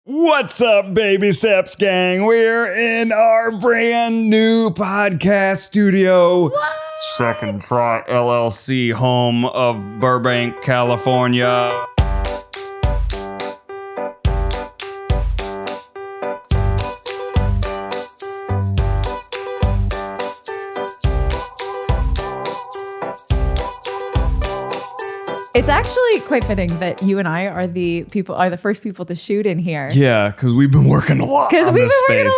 What's up, Baby Steps gang? We're in our brand new podcast studio. What? Second Try LLC, home of Burbank, California. It's actually quite fitting that you and I are the first people to shoot in here. Yeah, because we've been working a lot on this space.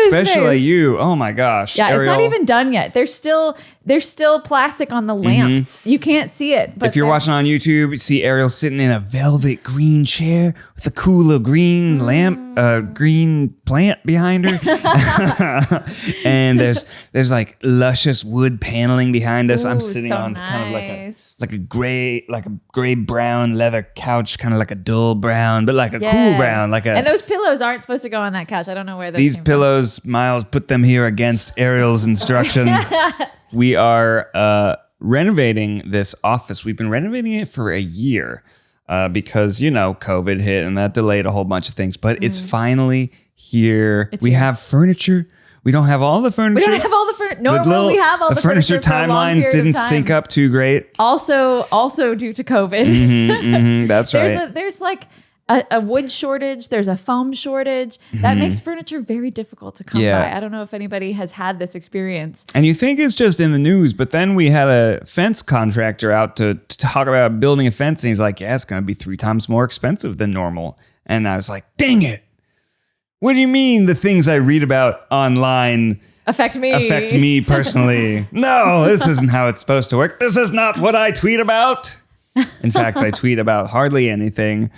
Especially you. Oh my gosh. Yeah, Ariel. It's not even done yet. There's still plastic on the lamps. You can't see it. But if you're watching on YouTube, you see Ariel sitting in a velvet green chair with a cool little green green plant behind her. And there's like luscious wood paneling behind us. Ooh, I'm sitting so on nice. kind of like a gray brown leather couch, kind of like a dull brown, but like a cool brown, And those pillows aren't supposed to go on that couch. I don't know where these pillows, Miles put them here against Ariel's instruction. We are renovating this office. We've been renovating it for a year because, COVID hit and that delayed a whole bunch of things. But it's finally here. We have furniture. We don't have all the furniture. We don't have all the furniture. Nor will we have all the furniture. The furniture timelines didn't sync up too great. Also due to COVID. That's right. There's like a wood shortage. There's a foam shortage. That makes furniture very difficult to come by. I don't know if anybody has had this experience. And you think it's just in the news, but then we had a fence contractor out to talk about building a fence. And he's like, yeah, it's going to be 3 times more expensive than normal. And I was like, dang it. What do you mean the things I read about online affect me personally? No, this isn't how it's supposed to work. This is not what I tweet about. In fact, I tweet about hardly anything.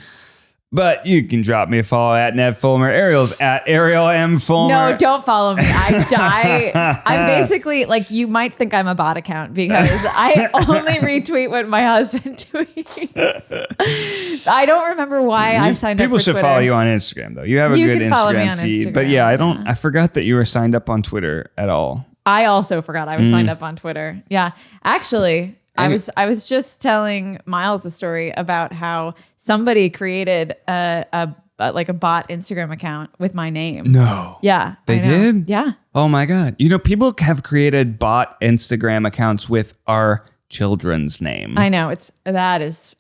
But you can drop me a follow at Ned Fulmer. Ariel's at Ariel M. Fulmer. No, don't follow me. I'm basically like, you might think I'm a bot account because I only retweet what my husband tweets. I don't remember why I signed up for Twitter. People should follow you on Instagram, though. You have a good Instagram feed. Instagram, but yeah, I forgot that you were signed up on Twitter at all. I also forgot I was signed up on Twitter. Yeah, actually. I was just telling Miles a story about how somebody created a bot Instagram account with my name. No. Yeah. They did? Yeah. Oh my God. People have created bot Instagram accounts with our children's name. I know. That's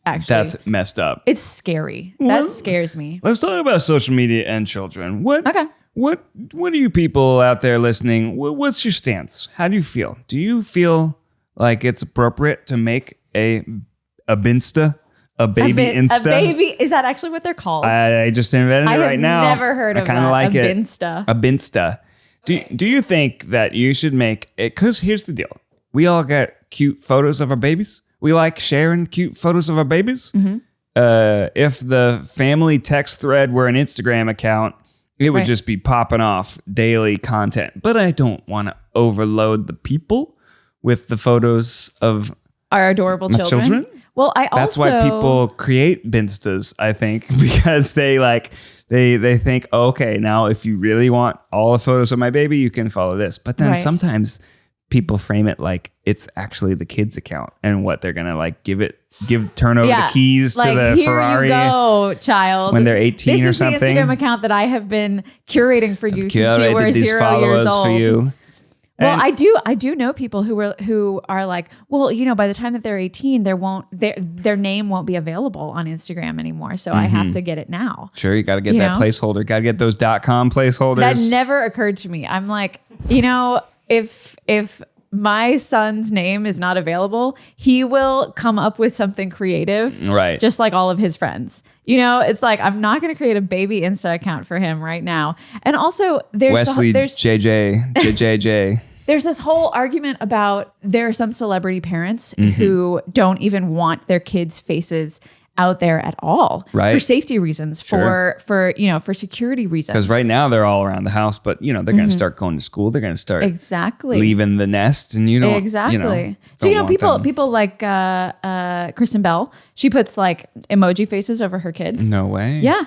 messed up. It's scary. That scares me. Let's talk about social media and children. Okay. What do you people out there listening? What's your stance? How do you feel? Do you feel like it's appropriate to make a Binsta, a baby Insta? A baby, is that actually what they're called? I just invented it right now. I have never heard of that. I kind of like it. Binsta. A Binsta. Do you think that you should make it? Because here's the deal. We all get cute photos of our babies. We like sharing cute photos of our babies. Mm-hmm. If the family text thread were an Instagram account, it would just be popping off daily content. But I don't want to overload the people with the photos of our adorable children. Well, that's why people create Binstas, I think, because they think, oh, okay, now if you really want all the photos of my baby, you can follow this. But then sometimes people frame it like it's actually the kid's account and what they're gonna turn over the keys to the Ferrari. Here you go, child. When they're 18 or something. This is the Instagram account that I have been curating for you since you were 0 years old. For you. Well, I do know people who are like, well, by the time that they're 18, their name won't be available on Instagram anymore. So I have to get it now. Sure, you got to get that placeholder. Got to get those .com placeholders. That never occurred to me. I'm like, if my son's name is not available, he will come up with something creative, right? Just like all of his friends. It's like, I'm not going to create a baby Insta account for him right now. And also, there's JJ. There's this whole argument about there are some celebrity parents who don't even want their kids' faces out there at all, right? For safety reasons, for security reasons. Because right now they're all around the house, but they're going to start going to school. They're going to start leaving the nest, and So people like Kristen Bell. She puts like emoji faces over her kids. No way. Yeah.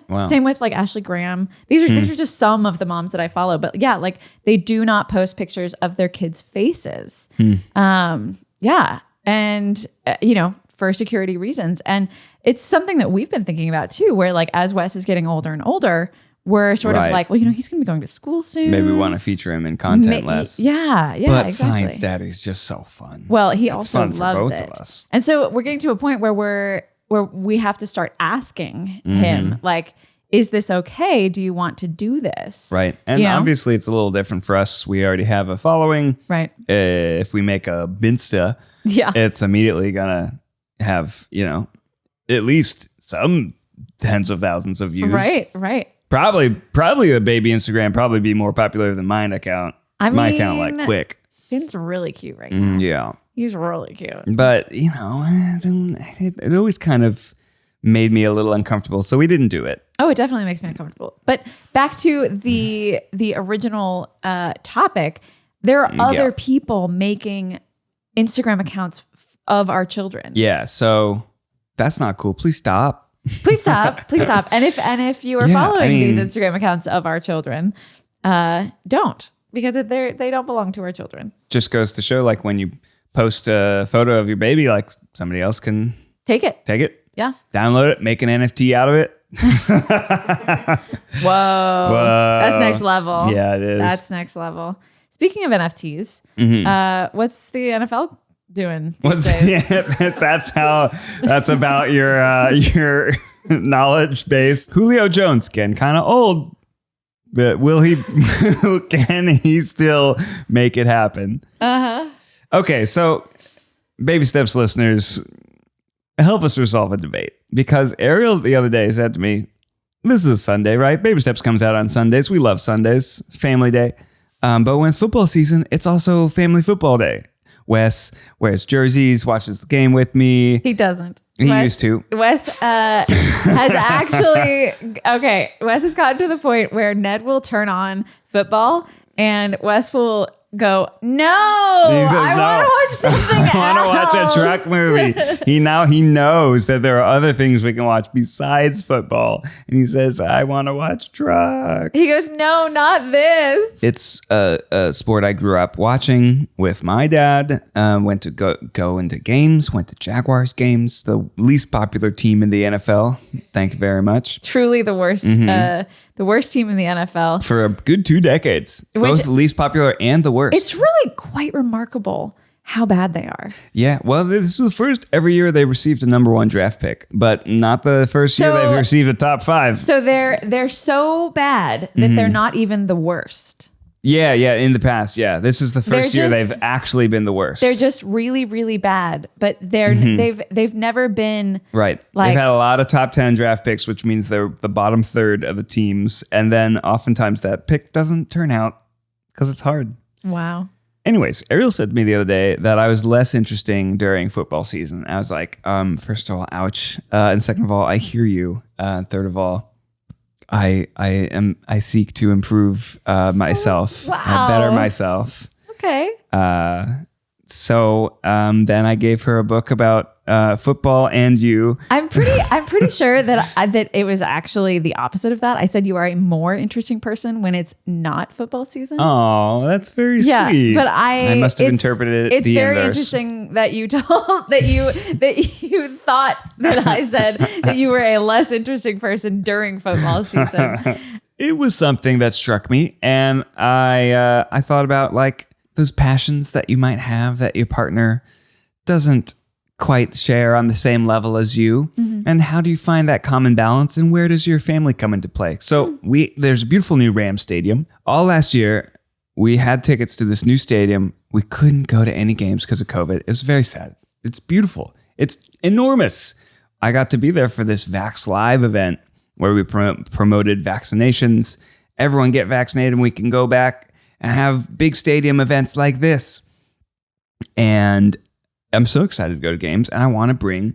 Wow. Same with like Ashley Graham. These are just some of the moms that I follow, but yeah, like they do not post pictures of their kids' faces. And for security reasons. And it's something that we've been thinking about too, where like as Wes is getting older and older, we're sort of like, well, he's going to be going to school soon. Maybe we want to feature him in content less. Yeah, but exactly. Science Daddy's just so fun. Well, he it's also fun loves for both it. of us. And so we're getting to a point where we have to start asking him, like, is this okay? Do you want to do this? Right. And obviously it's a little different for us. We already have a following. Right. If we make a Binsta, it's immediately going to have, at least some tens of thousands of views. Right. Probably the baby Instagram probably be more popular than mine account. My account, like, quick. Finn's really cute right now. Yeah. He's really cute. But, it always kind of made me a little uncomfortable, so we didn't do it. Oh, it definitely makes me uncomfortable. But back to the original topic, there are other people making Instagram accounts of our children. Yeah, so that's not cool. Please stop. Please stop. And if you are following these Instagram accounts of our children, don't, because they don't belong to our children. Just goes to show, like, when you post a photo of your baby, like, somebody else can take it. Yeah. Download it, make an NFT out of it. Whoa. That's next level. Yeah, it is. That's next level. Speaking of NFTs, what's the NFL doing these days? That's about your knowledge base. Julio Jones getting kind of old, but can he still make it happen? Okay, so Baby Steps listeners, help us resolve a debate, because Ariel the other day said to me, this is a Sunday, right? Baby Steps comes out on Sundays. We love Sundays. It's family day. But when it's football season, it's also family football day. Wes wears jerseys, watches the game with me. He doesn't. He used to. Wes has actually, Wes has gotten to the point where Ned will turn on football and Wes will go, no, I want to watch something else. I want to watch a truck movie. He knows that there are other things we can watch besides football. And he says, I want to watch trucks. He goes, no, not this. It's a sport I grew up watching with my dad. Went to go into games, went to Jaguars games, the least popular team in the NFL. Thank you very much. Truly the worst. The worst team in the NFL. For a good 2 decades. Both the least popular and the worst. It's really quite remarkable how bad they are. Yeah. Well, this was the first every year they received a number 1 draft pick, but not the first year they've received a top 5. So they're so bad that they're not even the worst. Yeah, in the past, yeah. This is the first year they've actually been the worst. They're just really, really bad, but they've never been right. They've had a lot of top 10 draft picks, which means they're the bottom third of the teams, and then oftentimes that pick doesn't turn out because it's hard. Wow. Anyways, Ariel said to me the other day that I was less interesting during football season. I was like, first of all, ouch, and second of all, I hear you. Third of all, I seek to improve myself, better myself. Okay. So then I gave her a book about football and you. I'm pretty sure that it was actually the opposite of that. I said you are a more interesting person when it's not football season. Oh, that's very sweet. But I must have interpreted it. It's the very inverse. Interesting that you told that you thought that I said that you were a less interesting person during football season. It was something that struck me, and I thought about like those passions that you might have that your partner doesn't quite share on the same level as you. And how do you find that common balance, and where does your family come into play? So there's a beautiful new Rams stadium. All last year, we had tickets to this new stadium. We couldn't go to any games because of COVID. It was very sad. It's beautiful. It's enormous. I got to be there for this Vax Live event where we promoted vaccinations. Everyone get vaccinated and we can go back and have big stadium events like this. And I'm so excited to go to games, and I want to bring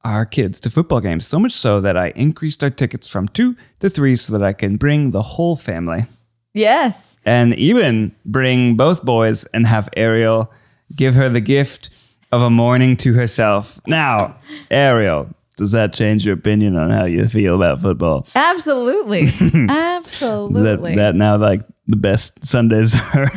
our kids to football games. So much so that I increased our tickets from 2 to 3 so that I can bring the whole family. Yes. And even bring both boys and have Ariel give her the gift of a morning to herself. Now, Ariel, Does that change your opinion on how you feel about football? Absolutely. Absolutely. That now like the best Sundays are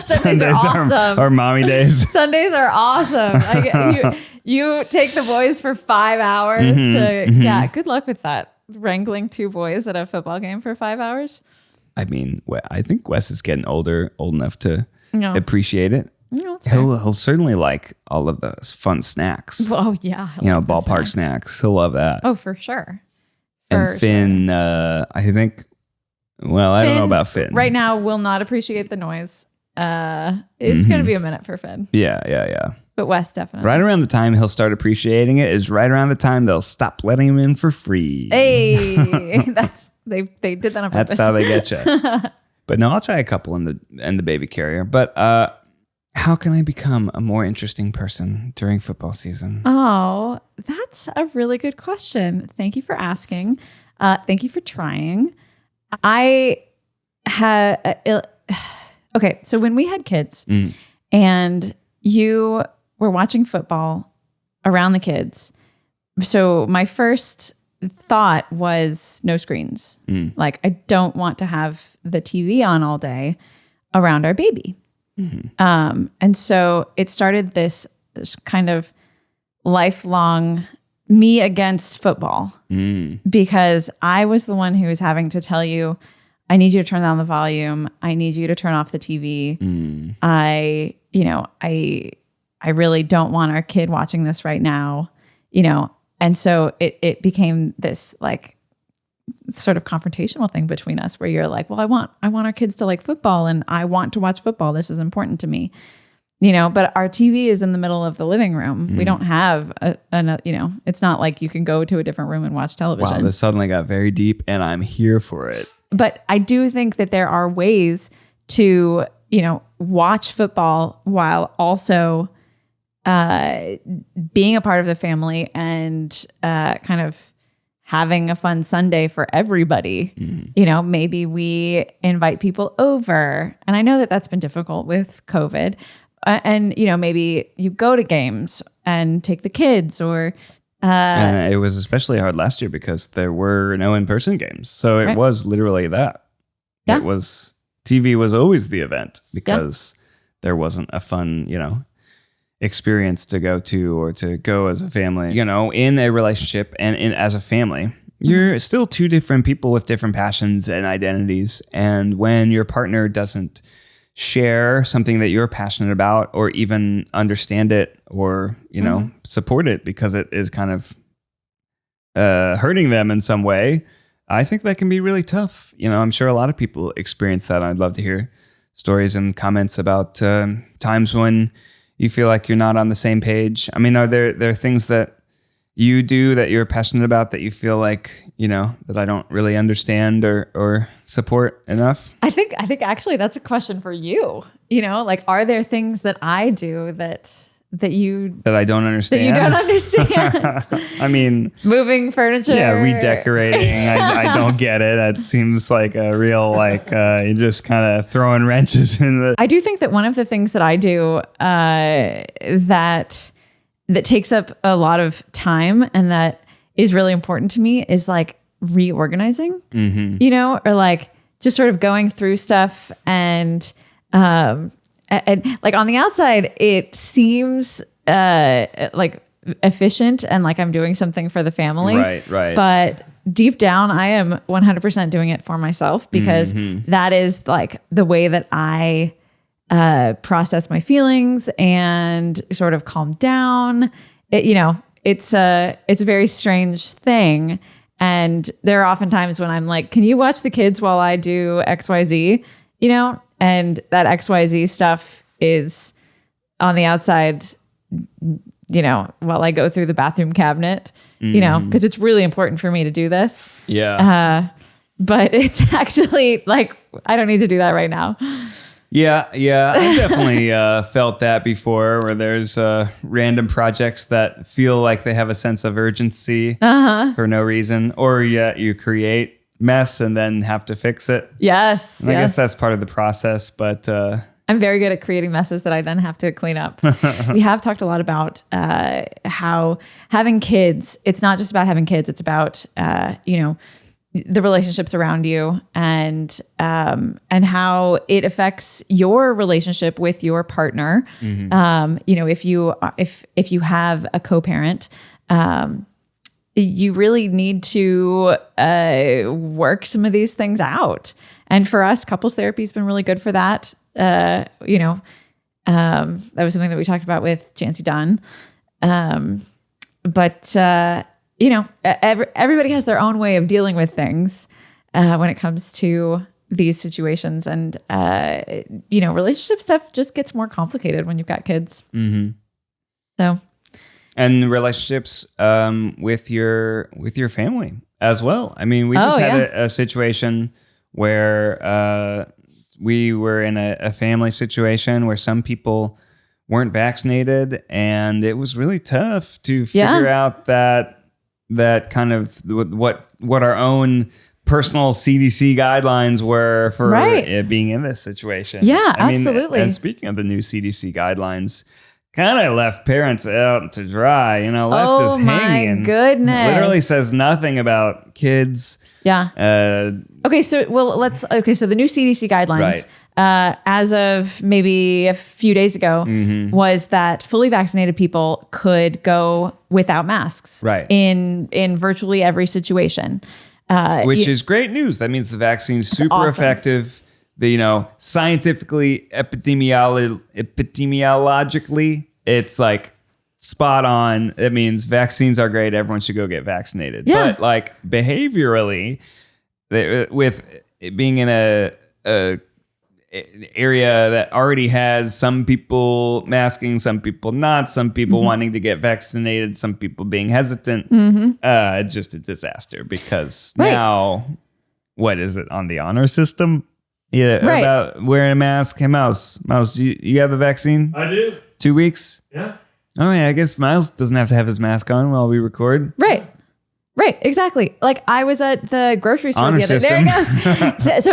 Sundays are awesome. are mommy days. Sundays are awesome. You take the boys for 5 hours yeah, good luck with that. Wrangling 2 boys at a football game for 5 hours. I mean, I think Wes is getting old enough to appreciate it. No, he'll certainly like all of those fun snacks. Oh yeah, ballpark snacks. He'll love that. Oh, for sure. And Finn, I think. Well, I don't know about Finn. Right now, will not appreciate the noise. It's going to be a minute for Finn. Yeah. But Wes definitely. Right around the time he'll start appreciating it is right around the time they'll stop letting him in for free. Hey, they did that on purpose. That's how they get you. But no, I'll try a couple in the baby carrier. But how can I become a more interesting person during football season? Oh, that's a really good question. Thank you for asking. Thank you for trying. I had okay. So when we had kids and you were watching football around the kids, so my first thought was no screens. Like, I don't want to have the TV on all day around our baby. And so it started this kind of lifelong me against football because I was the one who was having to tell you, I need you to turn down the volume. I need you to turn off the TV. I really don't want our kid watching this right now, and so it became this like sort of confrontational thing between us where you're like, well, I want our kids to like football and I want to watch football. This is important to me, but our TV is in the middle of the living room. We don't have it's not like you can go to a different room and watch television. Wow, this suddenly got very deep and I'm here for it. But I do think that there are ways to, watch football while also being a part of the family and kind of having a fun Sunday for everybody. Maybe we invite people over. And I know that that's been difficult with COVID. And, maybe you go to games and take the kids or... and it was especially hard last year because there were no in-person games. So it was literally that. Yeah. TV was always the event because there wasn't a fun, experience to go to or to go as a family. In a relationship and as a family, you're still 2 different people with different passions and identities. And when your partner doesn't share something that you're passionate about or even understand it or, support it because it is kind of hurting them in some way, I think that can be really tough. I'm sure a lot of people experience that. I'd love to hear stories and comments about times when you feel like you're not on the same page. I mean, are there things that you do that you're passionate about that you feel like, that I don't really understand or support enough? I think actually that's a question for you. Like, are there things that I do that I don't understand? That you don't understand. I mean, moving furniture. Yeah, redecorating. I don't get it. It seems like a real you're just kind of throwing wrenches in the. I do think that one of the things that I do that takes up a lot of time and that is really important to me is like reorganizing. Or like just sort of going through stuff and like on the outside, it seems like efficient and like I'm doing something for the family. Right. But deep down, I am 100% doing it for myself because that is like the way that I process my feelings and sort of calm down. It's a very strange thing. And there are often times when I'm like, can you watch the kids while I do XYZ? And that XYZ stuff is on the outside, while I go through the bathroom cabinet, because it's really important for me to do this. Yeah. But it's actually like, I don't need to do that right now. Yeah. I've definitely felt that before where there's random projects that feel like they have a sense of urgency for no reason, or you create mess and then have to fix it. Yes. And I guess that's part of the process, but I'm very good at creating messes that I then have to clean up. We have talked a lot about how having kids, it's not just about having kids, it's about, the relationships around you and how it affects your relationship with your partner. If you have a co-parent, you really need to work some of these things out. And for us, couples therapy has been really good for that. That was something that we talked about with Chancey Dunn. Everybody has their own way of dealing with things when it comes to these situations. And, relationship stuff just gets more complicated when you've got kids. So. And relationships with your family as well. I mean, we just had a situation where we were in a family situation where some people weren't vaccinated, and it was really tough to figure out that kind of what our own personal CDC guidelines were for it being in this situation. Yeah, absolutely. And speaking of the new CDC guidelines, kind of left parents out to dry, left us hanging. Oh my goodness. It literally says nothing about kids. Yeah. So the new CDC guidelines, as of maybe a few days ago, was that fully vaccinated people could go without masks in virtually every situation. Which is great news. That means the vaccine's super effective. Scientifically, epidemiologically, it's like spot on. It means vaccines are great. Everyone should go get vaccinated. Yeah. But like behaviorally, with it being in a area that already has some people masking, some people not, some people wanting to get vaccinated, some people being hesitant, just a disaster because now, what is it on the honor system? Yeah, about wearing a mask. Hey, Mouse, you have the vaccine? I do. 2 weeks? Yeah. All right, I guess Miles doesn't have to have his mask on while we record. Right, exactly. Like I was at the grocery store honor the other system. There it goes.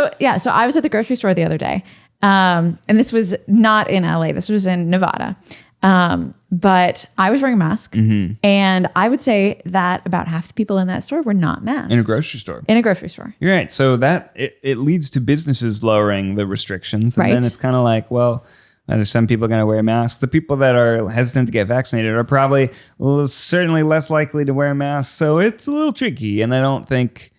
So I was at the grocery store the other day. And this was not in LA. This was in Nevada. But I was wearing a mask, and I would say that about half the people in that store were not masked. In a grocery store. You're right. So that it leads to businesses lowering the restrictions. And then it's kind of like, well, there's some people going to wear masks. The people that are hesitant to get vaccinated are probably certainly less likely to wear masks. So it's a little tricky. And I don't think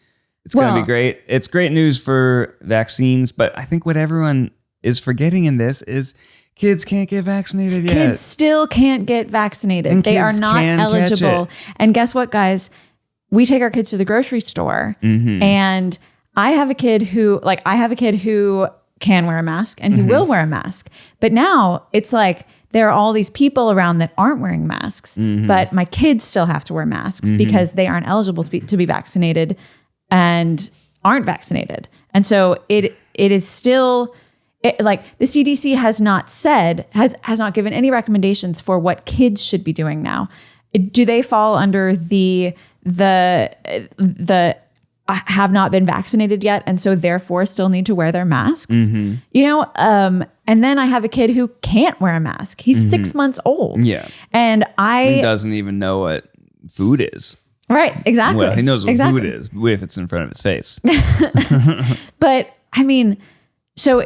it's going to be great. It's great news for vaccines. But I think what everyone is forgetting in this is kids can't get vaccinated yet. Kids still can't get vaccinated. And they are not eligible. And guess what, guys? We take our kids to the grocery store, and I have a kid who can wear a mask, and he will wear a mask. But now it's like there are all these people around that aren't wearing masks, but my kids still have to wear masks because they aren't eligible to be vaccinated and aren't vaccinated. And so it is still... the CDC has not given any recommendations for what kids should be doing now. Do they fall under the have not been vaccinated yet, and so therefore still need to wear their masks? And then I have a kid who can't wear a mask. He's 6 months old. Yeah, and he doesn't even know what food is. Right, exactly. Well, he knows what food is if it's in front of his face. But I mean, so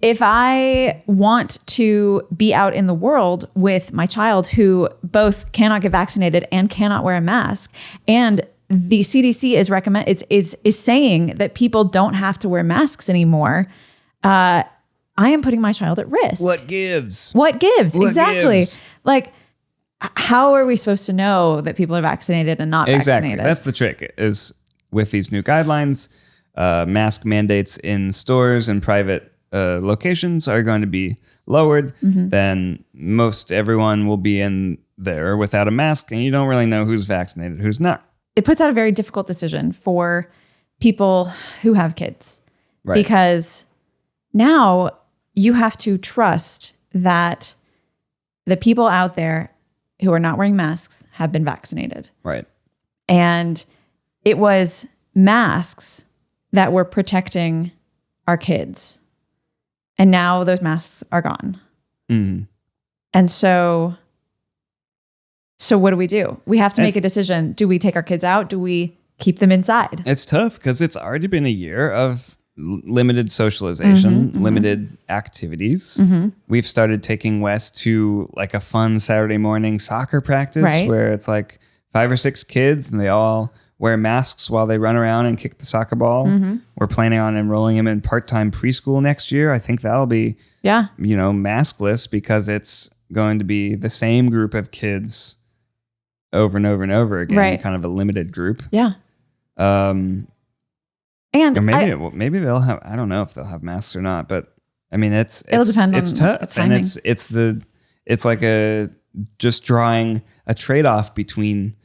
if I want to be out in the world with my child who both cannot get vaccinated and cannot wear a mask, and the CDC is saying that people don't have to wear masks anymore, I am putting my child at risk. What gives? Exactly. Gives? Like, how are we supposed to know that people are vaccinated and not vaccinated? That's the trick, is with these new guidelines, mask mandates in stores and private locations are going to be lowered. Then most everyone will be in there without a mask, and you don't really know who's vaccinated, who's not. It puts out a very difficult decision for people who have kids, because now you have to trust that the people out there who are not wearing masks have been vaccinated. Right. And it was masks that were protecting our kids. And now those masks are gone. Mm. And so what do? We have to make a decision. Do we take our kids out? Do we keep them inside? It's tough because it's already been a year of limited socialization, limited activities. We've started taking Wes to like a fun Saturday morning soccer practice where it's like 5 or 6 kids and they all wear masks while they run around and kick the soccer ball. We're planning on enrolling him in part-time preschool next year. I think that'll be, maskless because it's going to be the same group of kids over and over and over again, kind of a limited group. Yeah. And or maybe they'll have, I don't know if they'll have masks or not, but I mean, it'll depend on tough. The timing. And it's like just drawing a trade-off between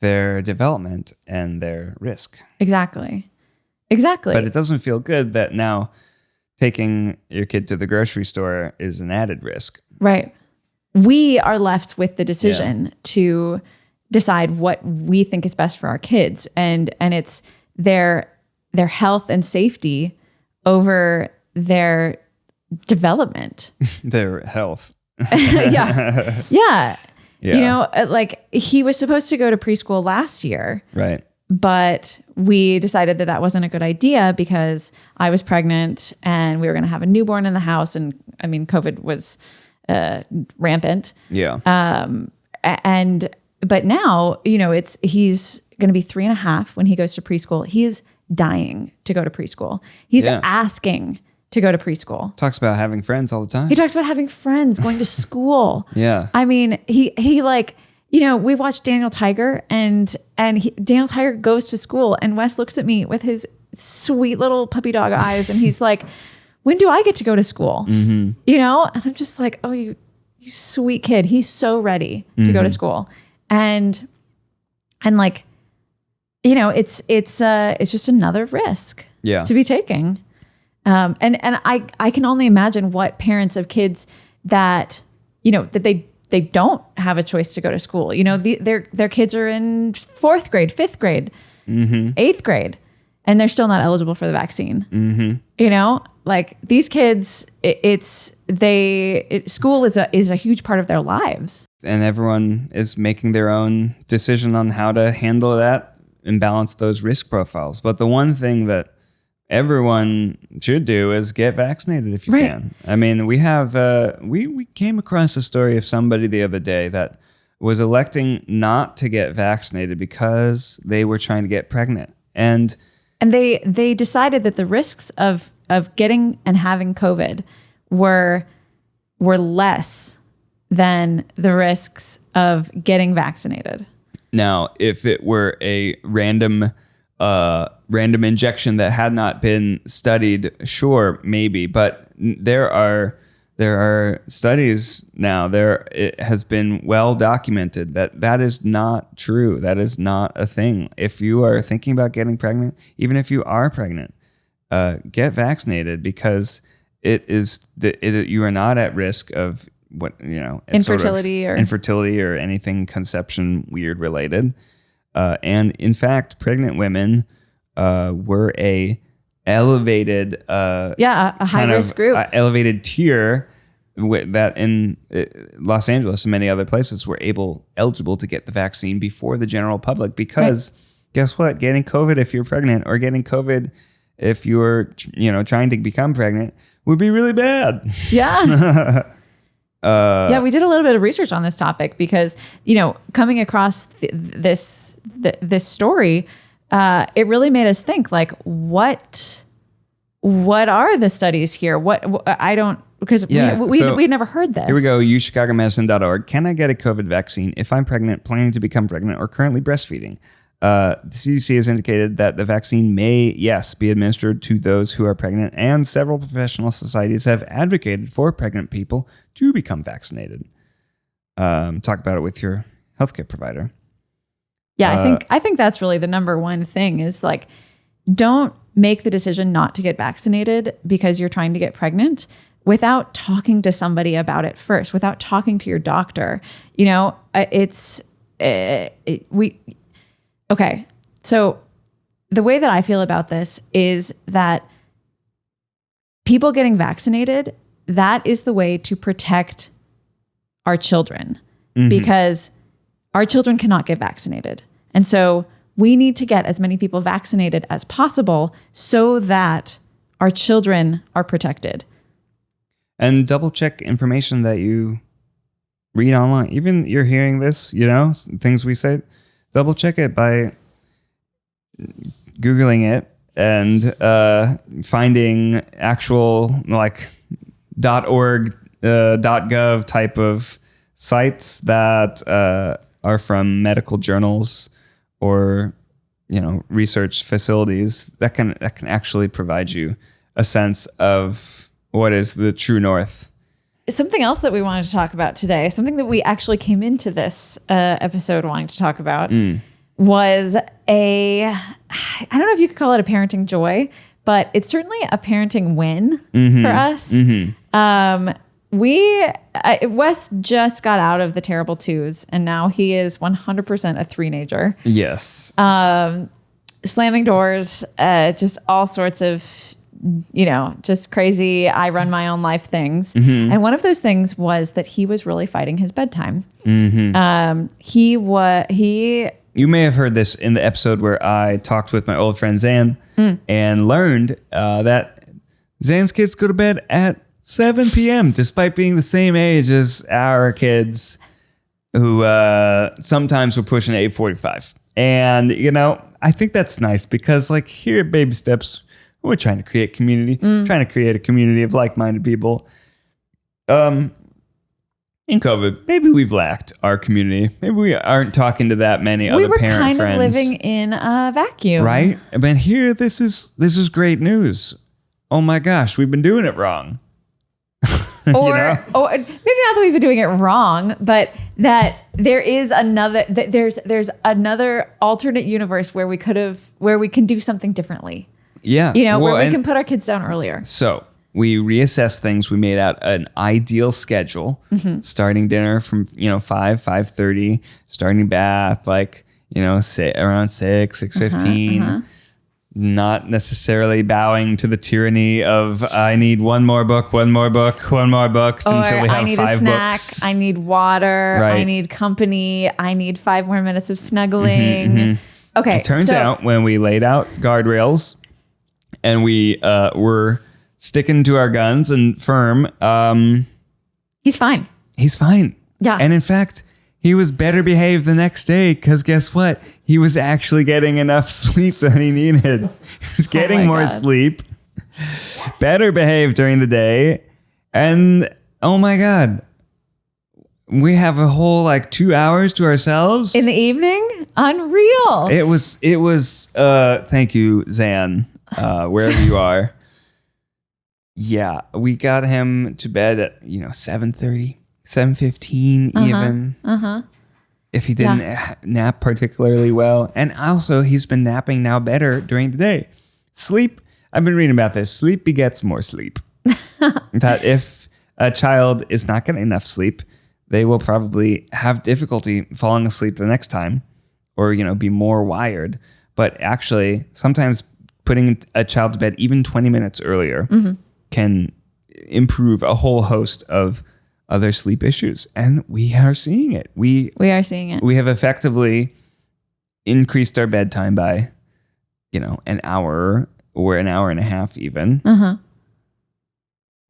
their development and their risk. Exactly. But it doesn't feel good that now taking your kid to the grocery store is an added risk. Right. We are left with the decision to decide what we think is best for our kids, and it's their health and safety over their development. Their health. Yeah. You know, like he was supposed to go to preschool last year. Right. But we decided that wasn't a good idea because I was pregnant and we were going to have a newborn in the house. And I mean, COVID was rampant. Yeah. But now, you know, he's going to be 3.5 when he goes to preschool. He is dying to go to preschool. He's asking to go to preschool. Talks about having friends all the time. He talks about having friends, going to school. Yeah. I mean, he like, you know, we watched Daniel Tiger and Daniel Tiger goes to school and Wes looks at me with his sweet little puppy dog eyes and he's like, when do I get to go to school? You know? And I'm just like, oh, you sweet kid. He's so ready to go to school. And like, you know, it's just another risk to be taking. And I can only imagine what parents of kids that, you know, that they don't have a choice to go to school. You know, their kids are in 4th grade, 5th grade, 8th grade, and they're still not eligible for the vaccine. You know, like these kids, school is a huge part of their lives. And everyone is making their own decision on how to handle that and balance those risk profiles. But the one thing that everyone should do is get vaccinated if you can. I mean, we have we came across a story of somebody the other day that was electing not to get vaccinated because they were trying to get pregnant. And they decided that the risks of getting and having COVID were less than the risks of getting vaccinated. Now, if it were a random injection that had not been studied, sure, maybe, but there are studies now. It has been well documented that is not true. That is not a thing. If you are thinking about getting pregnant, even if you are pregnant, get vaccinated because you are not at risk of what, you know, infertility or anything conception weird related. And in fact, pregnant women were a elevated, a high risk group, elevated tier that in Los Angeles and many other places were eligible to get the vaccine before the general public because guess what? Getting COVID if you're pregnant or getting COVID if you're, you know, trying to become pregnant would be really bad. Yeah. We did a little bit of research on this topic because, you know, coming across this story, it really made us think, like, what are the studies here? Because we'd never heard this. Here we go. UChicagoMedicine.org. Can I get a COVID vaccine if I'm pregnant, planning to become pregnant, or currently breastfeeding? The CDC has indicated that the vaccine may, be administered to those who are pregnant, and several professional societies have advocated for pregnant people to become vaccinated. Talk about it with your healthcare provider. Yeah, I think that's really the number one thing is, like, don't make the decision not to get vaccinated because you're trying to get pregnant without talking to somebody about it first, without talking to your doctor. You know, okay. So the way that I feel about this is that people getting vaccinated, that is the way to protect our children, because our children cannot get vaccinated. And so we need to get as many people vaccinated as possible so that our children are protected. And double check information that you read online. Even you're hearing this, things we say, double check it by Googling it and finding actual like .org, .gov type of sites that are from medical journals or research facilities that can actually provide you a sense of what is the true north. Something else that we wanted to talk about today, something that we actually came into this episode wanting to talk about, was I don't know if you could call it a parenting joy, but it's certainly a parenting win for us. Wes just got out of the terrible twos, and now he is 100% a three-nager. Yes. Slamming doors, just all sorts of, just crazy, I run my own life things. And one of those things was that he was really fighting his bedtime. You may have heard this in the episode where I talked with my old friend Zan and learned that Zan's kids go to bed at 7 p.m. despite being the same age as our kids, who sometimes were pushing 8:45. And, I think that's nice because, like, here at Baby Steps, we're trying to create community, trying to create a community of like-minded people. In COVID, maybe we've lacked our community. Maybe we aren't talking to that many other parent friends. We were kind of living in a vacuum. Right? But here, this is great news. Oh my gosh, we've been doing it wrong. Or maybe not that we've been doing it wrong, but that there is another, there's another alternate universe where we can do something differently. Yeah. Where we can put our kids down earlier. So we reassessed things. We made out an ideal schedule, starting dinner from, 5:30, starting bath, like, around 6:15. Not necessarily bowing to the tyranny of I need one more book until we have I need 5 a snack, books. I need water, Right. I need company, I need 5 more minutes of snuggling. Okay. It turns out when we laid out guardrails and we were sticking to our guns and firm, he's fine. he's fine. Yeah. And in fact, he was better behaved the next day because guess what? He was actually getting enough sleep than he needed. He was getting more sleep, better behaved during the day. And oh my God, we have a whole 2 hours to ourselves. In the evening? Unreal. It was, thank you, Zan, wherever you are. Yeah, we got him to bed at, 7:30. 7:15 even. If he didn't nap particularly well. And also, he's been napping now better during the day. Sleep, I've been reading about this. Sleep begets more sleep. That if a child is not getting enough sleep, they will probably have difficulty falling asleep the next time or, be more wired. But actually, sometimes putting a child to bed even 20 minutes earlier can improve a whole host of other sleep issues. And we are seeing it. We are seeing it. We have effectively increased our bedtime by, an hour or an hour and a half even.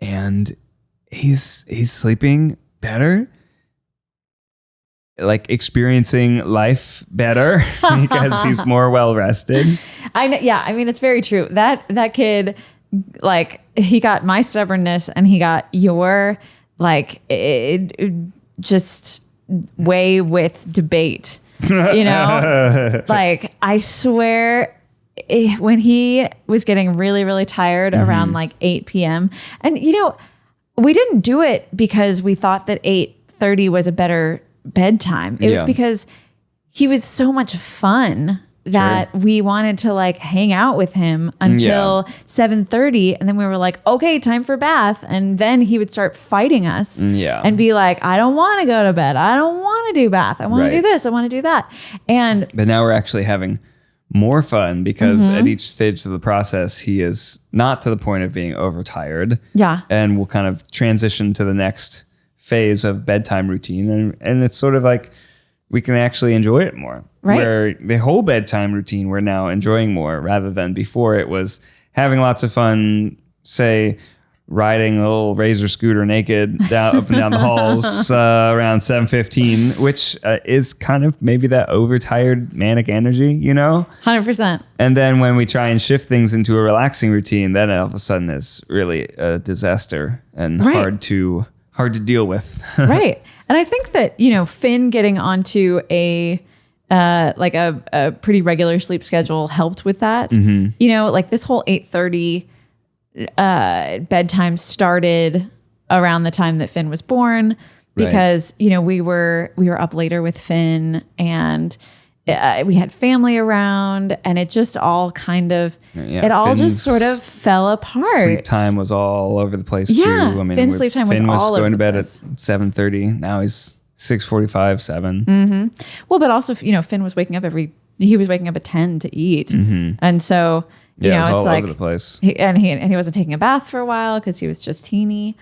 And he's sleeping better, experiencing life better because he's more well rested. I know. Yeah. I mean, it's very true. That kid, he got my stubbornness and he got your just way with debate, I swear when he was getting really, really tired around 8 p.m. And, we didn't do it because we thought that 8:30 was a better bedtime. It was because he was so much fun that we wanted to hang out with him until 7:30, and then we were like, okay, time for bath, and then he would start fighting us and be like, I don't want to go to bed, I don't want to do bath, I want to do this, I want to do that. But now we're actually having more fun because at each stage of the process, he is not to the point of being overtired. Yeah. And we'll kind of transition to the next phase of bedtime routine. And it's sort of like we can actually enjoy it more. Right. Where the whole bedtime routine we're now enjoying more rather than before it was having lots of fun, say, riding a little razor scooter naked down up and down the halls around 7:15, which is kind of maybe that overtired manic energy, 100%. And then when we try and shift things into a relaxing routine, then all of a sudden it's really a disaster and hard to deal with. Right. And I think that, Finn getting onto a pretty regular sleep schedule helped with that. Like this whole 8:30 bedtime started around the time that Finn was born because we were up later with Finn and we had family around and it just all kind of just sort of fell apart. Sleep time was all over the place too. I mean, Finn's sleep time was all over the place. Finn was going to bed at 7:30. Now he's 6:45, 7. Well, but also Finn was waking up at 10 to eat, and so. It was it's all like over the place. He wasn't taking a bath for a while because he was just teeny.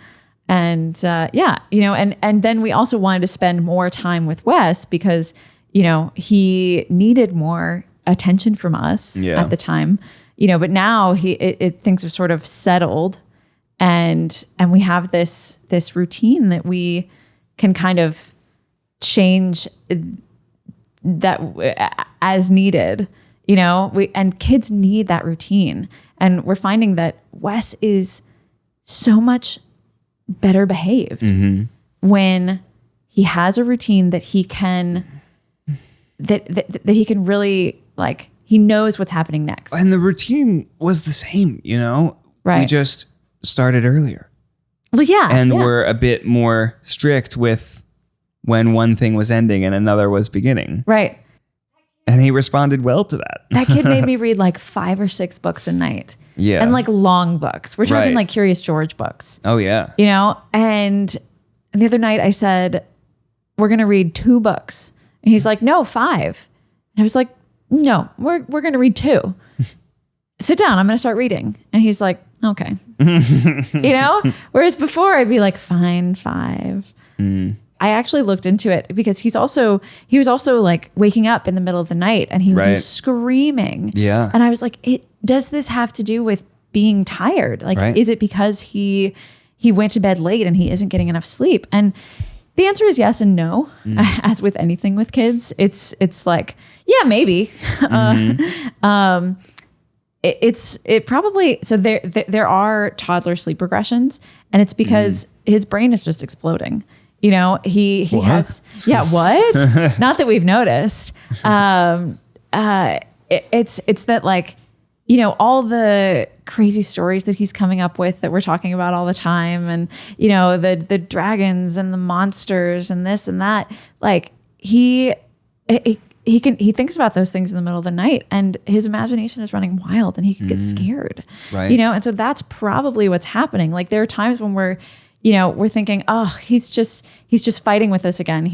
And and then we also wanted to spend more time with Wes because, he needed more attention from us at the time, but now things have sort of settled and we have this routine that we can kind of change that as needed. And kids need that routine. And we're finding that Wes is so much better behaved when he has a routine that he can, that he can really he knows what's happening next. And the routine was the same, Right. We just started earlier. Well, yeah. And we're a bit more strict with when one thing was ending and another was beginning. Right. And he responded well to that. That kid made me read 5 or 6 books a night. Yeah. And long books. We're talking Curious George books. Oh, yeah. And the other night I said, we're going to read 2 books. And he's like, no, 5. And I was like, no, we're going to read 2. Sit down. I'm going to start reading. And he's like, okay. Whereas before I'd be like, fine, 5. I actually looked into it because he was also waking up in the middle of the night and he would be screaming. Yeah. And I was like, does this have to do with being tired? Is it because he went to bed late and he isn't getting enough sleep? And the answer is yes and no. As with anything with kids, it's like, yeah, maybe. It probably, so there are toddler sleep regressions and it's because his brain is just exploding. He has, what? Not that we've noticed. It's that all the crazy stories that he's coming up with that we're talking about all the time. And, the dragons and the monsters and this and that, he thinks about those things in the middle of the night and his imagination is running wild and he can get scared, and so that's probably what's happening. There are times when we're thinking, oh, he's just fighting with us again.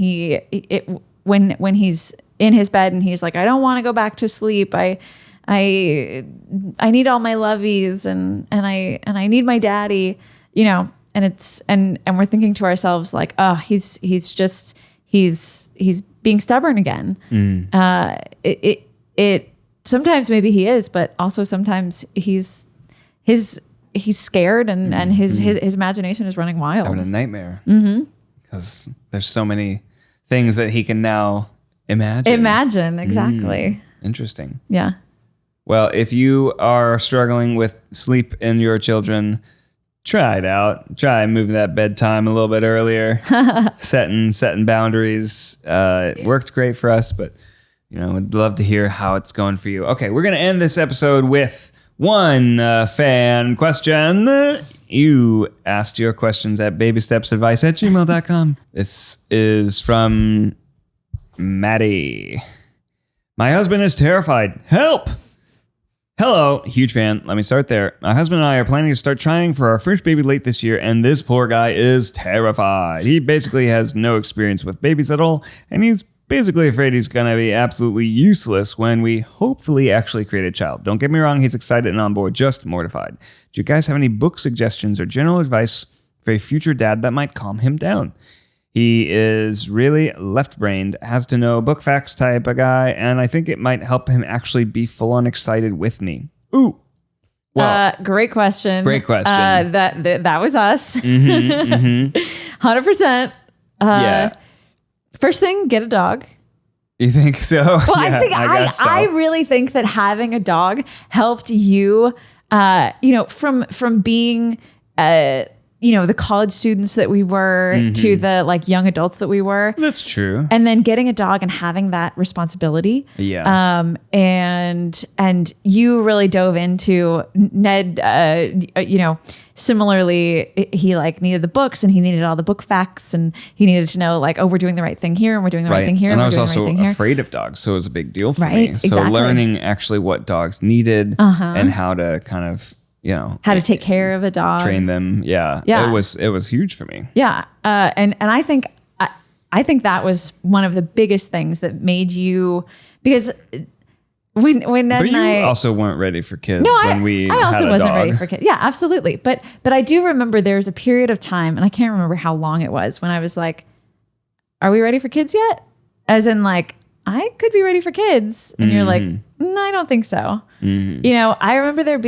When he's in his bed and he's like, I don't want to go back to sleep. I need all my lovies and I need my daddy, and we're thinking to ourselves like, oh, he's being stubborn again. It sometimes maybe he is, but also sometimes he's scared and his imagination is running wild. Having a nightmare. Because there's so many things that he can now imagine. Exactly. Interesting. Yeah. Well, if you are struggling with sleep in your children, try it out. Try moving that bedtime a little bit earlier. setting boundaries. It worked great for us, but we'd love to hear how it's going for you. Okay, we're going to end this episode with one fan question. You asked your questions at babystepsadvice@gmail.com. This is from Maddie. My husband is terrified. Help! Hello, huge fan. Let me start there. My husband and I are planning to start trying for our first baby late this year, and this poor guy is terrified. He basically has no experience with babies at all, and he's basically afraid he's going to be absolutely useless when we hopefully actually create a child. Don't get me wrong, he's excited and on board, just mortified. Do you guys have any book suggestions or general advice for a future dad that might calm him down? He is really left-brained, has to know book facts type of guy, and I think it might help him actually be full-on excited with me. Ooh. Well, great question. Great question. That was us. 100%. Yeah. First thing, get a dog. You think so? Well, Yeah, I guess so. I really think that having a dog helped you, from being, the college students that we were to the like young adults that we were. That's true. And then getting a dog and having that responsibility. Yeah. And you really dove into Ned, similarly, he like needed the books and he needed all the book facts and he needed to know like, oh, we're doing the right thing here and we're doing the right thing here. And I was we're also doing the right thing afraid of dogs. So it was a big deal for Right, me. So exactly. learning actually what dogs needed and how to kind of, how to take care of a dog, train them. Yeah. Yeah. It was huge for me. Yeah. And I think that was one of the biggest things that made you, because when Ned But and I also weren't ready for kids I when we also had a wasn't dog. ready for kids. Yeah, absolutely. But I do remember there was a period of time, and I can't remember how long it was, when I was like, are we ready for kids yet? As in like, I could be ready for kids. And you're like, no, I don't think so. I remember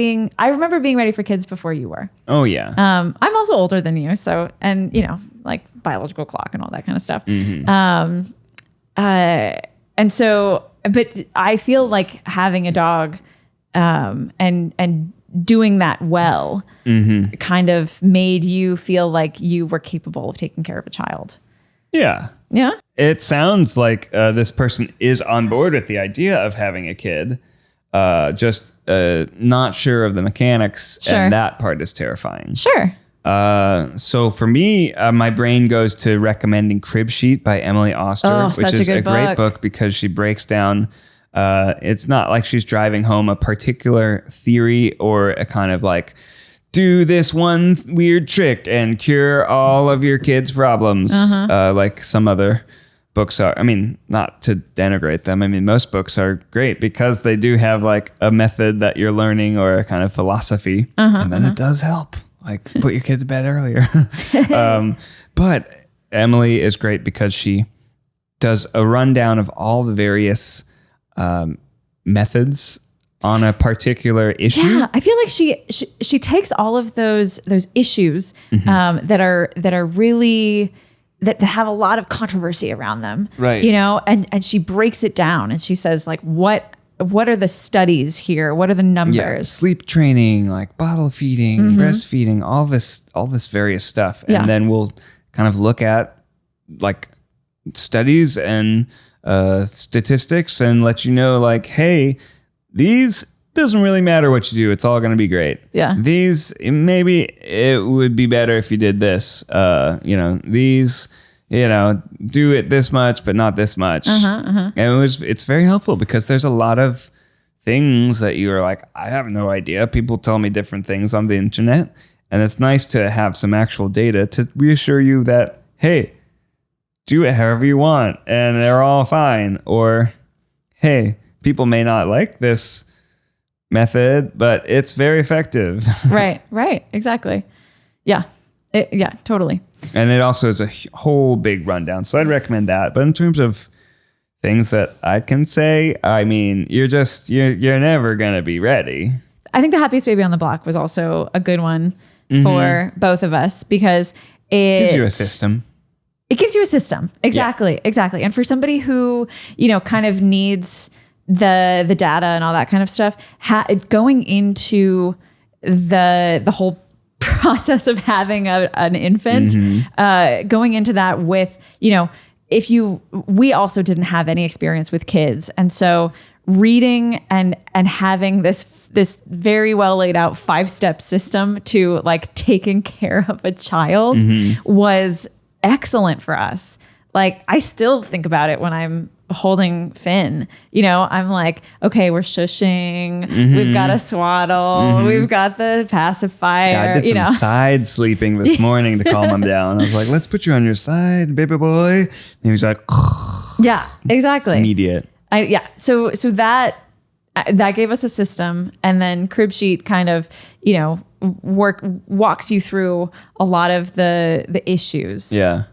being ready for kids before you were. Oh yeah. I'm also older than you. So, and like biological clock and all that kind of stuff. And so, but I feel like having a dog, and doing that well, kind of made you feel like you were capable of taking care of a child. Yeah. Yeah. It sounds like this person is on board with the idea of having a kid, just not sure of the mechanics, Sure. and that part is terrifying. Sure. So for me, my brain goes to recommending Crib Sheet by Emily Oster, Oh, which such a is good a great book. book because she breaks down. It's not like she's driving home a particular theory or a kind of like, do this one weird trick and cure all of your kids' problems, like some other books are. I mean, not to denigrate them. I mean, most books are great because they do have like a method that you're learning or a kind of philosophy, and then it does help. Like put your kids to bed earlier. But Emily is great because she does a rundown of all the various methods on a particular issue. Yeah, I feel like she takes all of those issues that are really that have a lot of controversy around them, Right. and she breaks it down and she says like what are the studies here? What are the numbers? Yeah, sleep training, like bottle feeding, breastfeeding, all this various stuff. And Yeah. then we'll kind of look at like studies and statistics and let you know like, hey, these doesn't really matter what you do. It's all going to be great. Yeah. These, maybe it would be better if you did this. These, do it this much, but not this much. And it's very helpful because there's a lot of things that you are like, I have no idea. People tell me different things on the internet. And it's nice to have some actual data to reassure you that, hey, do it however you want and they're all fine. Or, hey, people may not like this method, but it's very effective. Right. Exactly. Yeah. Totally. And it also is a whole big rundown. So I'd recommend that. But in terms of things that I can say, I mean, you're never going to be ready. I think The Happiest Baby on the Block was also a good one for both of us because it Gives you a system. It gives you a system. Exactly. And for somebody who, kind of needs the data and all that kind of stuff, going into the whole process of having an infant, going into that with, we also didn't have any experience with kids. And so reading and having this very well laid out 5-step system to like taking care of a child was excellent for us. Like I still think about it when I'm holding Finn, I'm like, okay, we're shushing. We've got a swaddle. We've got the pacifier. Yeah, I did some side sleeping this morning to calm him down. I was like, let's put you on your side, baby boy. And he was like, Yeah, exactly. Immediate. So that gave us a system, and then Crib Sheet kind of, walks you through a lot of the issues. Yeah.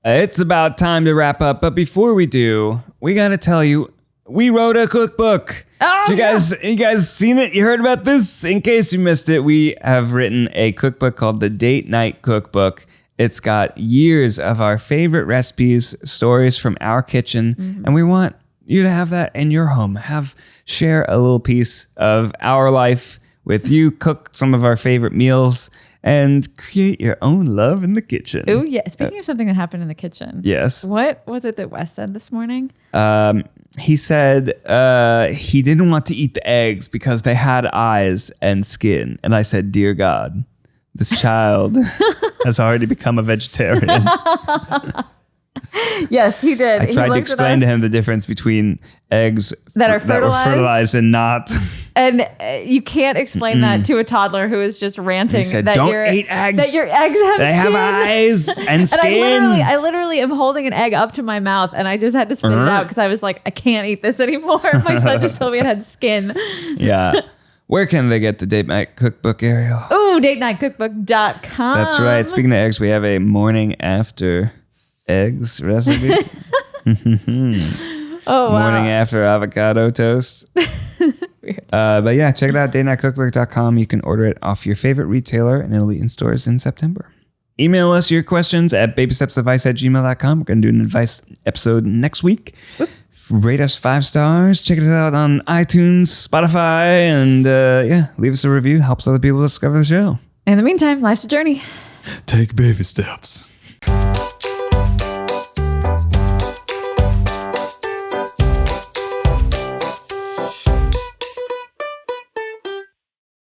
It's about time to wrap up, but before we do, we got to tell you, we wrote a cookbook. Oh, you guys seen it? You heard about this? In case you missed it, we have written a cookbook called the Date Night Cookbook. It's got years of our favorite recipes, stories from our kitchen, and we want you to have that in your home. Share a little piece of our life with you, cook some of our favorite meals, and create your own love in the kitchen. Oh, yeah. Speaking of something that happened in the kitchen. Yes. What was it that Wes said this morning? He said he didn't want to eat the eggs because they had eyes and skin. And I said, dear God, this child has already become a vegetarian. Yes, he did. I tried to explain to him the difference between eggs that were fertilized and not. And you can't explain that to a toddler who is just ranting said, that don't eat eggs. That your eggs have they skin. Have eyes and skin. And I literally am holding an egg up to my mouth, and I just had to spit it out because I was like, I can't eat this anymore. My son just told me it had skin. Yeah. Where can they get the Date Night Cookbook, Ariel? Ooh, datenightcookbook.com. That's right. Speaking of eggs, we have a morning after eggs recipe. Oh, wow. Morning after avocado toast. But yeah, check it out, datenightcookbook.com. You can order it off your favorite retailer, and it'll be in stores in September. Email us your questions at babystepsadvice@gmail.com. We're going to do an advice episode next week. Whoop. Rate us 5 stars. Check it out on iTunes, Spotify, and leave us a review. Helps other people discover the show. In the meantime, life's a journey. Take baby steps.